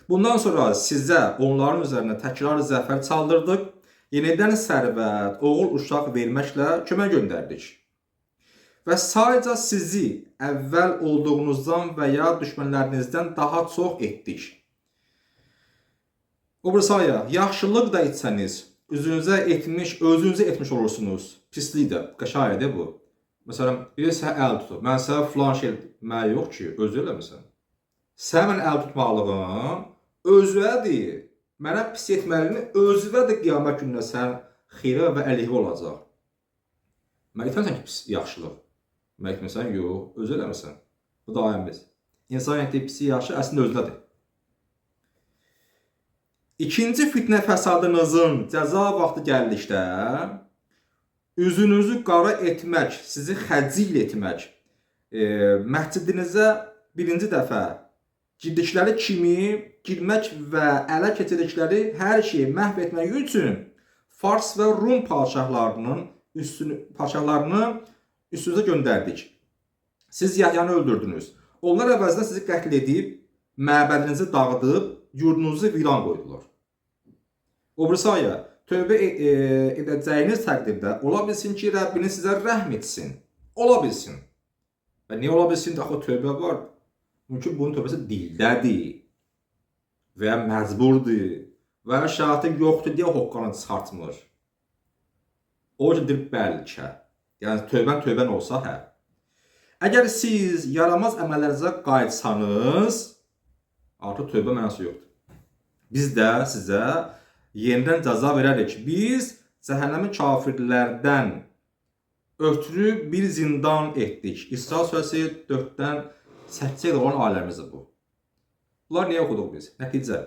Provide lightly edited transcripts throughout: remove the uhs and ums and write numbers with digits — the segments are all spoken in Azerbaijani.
Bundan sonra sizə onların üzərinə təkrar zəfər çaldırdıq. Yenidən sərvət, oğul uşaq verməklə kömək göndərdik. Və sadəcə sizi əvvəl olduğunuzdan və ya düşmənlərinizdən daha çox etdik. Obrasaya, yaxşılıq da etsəniz, özünüzə etmiş olursunuz. Pislik də, qəşayədir bu. Məsələn, biri sənə əl tutub. Mən sənə filan şey etmək yox ki, özü eləmirsən. Sən mən əl tutmağlığın özüədir. Mənə pis etməlini özüədir qiyamət günündə sən xeyrə və əleyhə olacaq. Mən etməsən ki, pis yaxşılıq. Mən etməsən, yox, özü eləmirsən. Bu da ayəmiz. İnsan etdiyi pisi yaxşı əslində özüdədir. İkinci fitnə fəsadınızın cəza vaxtı gəldikdə, üzünüzü qara etmək, sizi xəcil etmək, məscidinizə birinci dəfə girdikləri kimi girmək və ələ keçirdikləri hər şeyi məhv etmək üçün Fars və Rum padşahlarını üstünüzə göndərdik. Siz Yahyanı öldürdünüz. Onlar əvəzində sizi qətl edib, məbədinizi dağıdıb, yurdunuzu viran qoydular. Obrasaya, tövbə edəcəyiniz təqdirdə ola bilsin ki, Rəbbiniz sizə rəhm etsin. Ola bilsin. Və niyə ola bilsin? Axı tövbə var. Mümkün bunun tövbəsi dildədir və ya məcburdur və ya şəraiti yoxdur deyə hoqqanı çıxartmır. O yüzden bəlkə. Yəni tövbən olsa hə. Əgər siz yaramaz əməllərinizə qayıtsanız, artıq tövbə mənası yoxdur. Biz də sizə yenidən cəza verərik. Biz cəhənnəmin kafirlərdən ötürü bir zindan etdik. İsra surəsi 4-dən 8-ə olan ayələrimiz bu. Bunlar niyə oxuduq biz? Nəticə.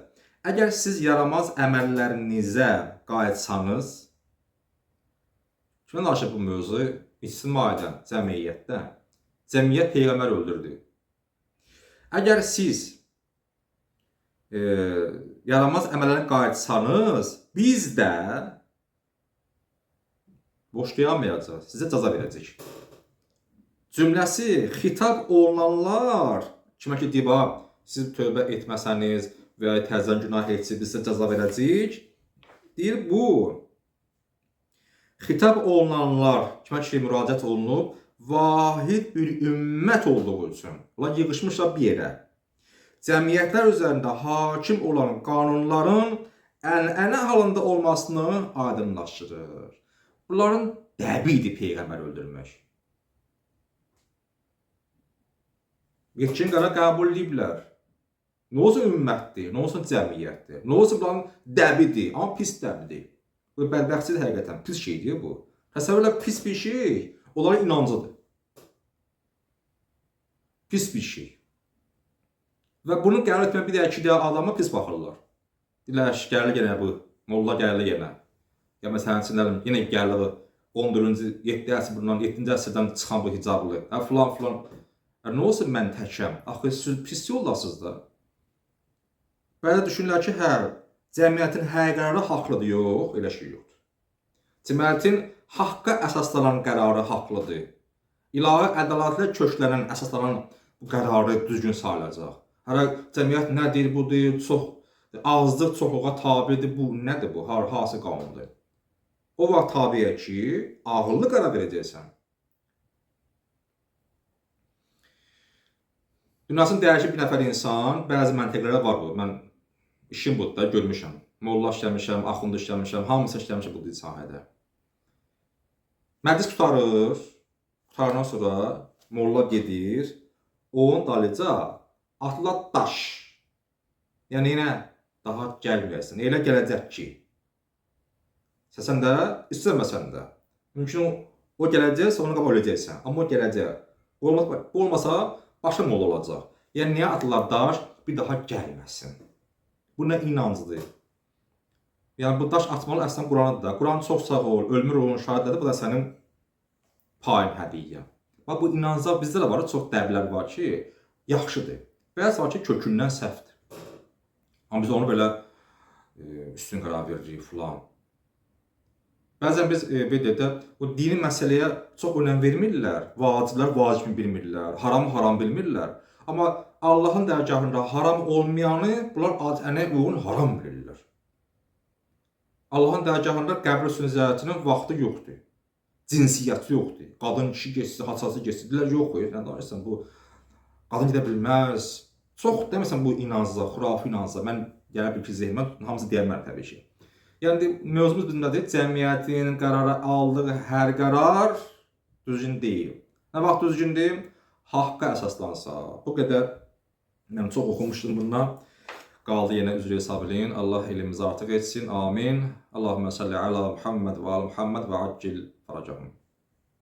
Əgər siz yaramaz əməllərinizə qayıtsanız, kimə danışır bu mövzu? İctimaiyyətdən, cəmiyyətdən. Cəmiyyət Peyğəmbər öldürdü. Əgər siz yaramaz əməllərinə qayıtsanız, biz də boşlayamayacaq, sizə cəza verəcək. Cümləsi xitab olunanlar, kimə ki deyib, siz tövbə etməsəniz və ya təzən günah etsiniz, bizə cəza verəcək. Deyir bu, xitab olunanlar, kimə ki müraciət olunub, vahid bir ümmət olduğu üçün. Onlar yığışmışlar bir yerə. Cəmiyyətlər üzərində hakim olan qanunların ənənə halında olmasını aydınlaşdırır. Bunların dəbidir Peyğəmbər öldürmək. Yetkin qara qəbul ediblər. Nə olsun ümmətdir, nə olsun cəmiyyətdir, nə olsun bunların dəbidir, amma pis dəbidir. Bu bədbəxtçidir həqiqətən, pis şeydir bu. Təsəvvürlə pis bir şey, onlara inancıdır. Pis bir şey. Və bunu qəbul etmə bir də iki adama pis baxırlar. Deyirlər, gəldi yenə bu, molla gəldi yenə. Ya məsələn, sinəlim, yenə gəldi bu 14-cü, 7-ci əsr bundan, 7-ci əsrdən çıxan bu hicablı. Filan. Nə olsun mən təkəm? Axı siz pis yoldasınız da. Bəzi düşünürlər ki, cəmiyyətin hər qərarı haqlıdır. Yox, elə şey yoxdur. Cəmiyyətin haqqa əsaslanan qərarı haqlıdır. İlahi ədalətlə köklənən, əsaslanan bu qərarı düzgün sayılacaq. Hələ cəmiyyət nədir, budur, azlıq çoxluğa tabidir, bu nədir bu, hansı qanundur? O vaxt tabiyə ki, ağıllı qərar verəcəksən. Dünyasını dəyişib bir nəfər insan, bəzi məntəqələrdə var bu. Mən işim budur da, görmüşəm. Molla işləmişəm, axund işləmişəm, hamısı işləmişəm bu sahədə. Məclis qutarandan sonra molla gedir, onun dalıca atla daş. Yəni yenə daha gəlməyəsin. Elə gələcək ki, səsən də, istəməsən də. Mümkün o gələcək, sonra qabaq öləcəksən. Amma o gələcək. Olmasa, başqa molla olacaq. Yəni, niyə atırlar daş, bir daha gəlməsin. Bu nə inancıdır. Yəni, bu daş atmalı əslən Quranıdır da. Quran çox sağ ol, ölmür olun, şahidlədir. Bu da sənin payın hədiyyə. Bu inanclar bizdə də var, çox dəblər var ki, yaxşıdır. Bəzi var ki, kökündən səhvdir. Amma biz onu belə üstün qərar veririk filan. Bəzən biz BD-də o dini məsələyə çox önəm vermirlər. Vaciblər vacibini bilmirlər, haram bilmirlər. Amma Allahın dərgahında haram olmayanı bunlar adət-ənənəyə uyğun haram bilirlər. Allahın dərgahında qəbr ziyarətinin vaxtı yoxdur. Cinsiyyəti yoxdur. Qadın kişi getsin, haçası getsin. Deyirlər, yox, nə danışırsan, bu qadın gedə bilməz. Çox deməsən bu inancda, xurafi inancda. Mən gələ bil ki, zehnimə hamısı deyəməm təbii ki. Yəni mövzumuz bizimlədir. Cəmiyyətin qərara aldığı hər qərar düzgün deyil. Nə vaxt düzgündür? Haqqa əsaslansa. Bu qədər mən çox oxumuşdum bundan. Qaldı yenə üzr hesab eləyin. Allah elimizi artıq etsin. Amin. Allahümme salli ala Muhammed və ala Muhammed və accil faracahum.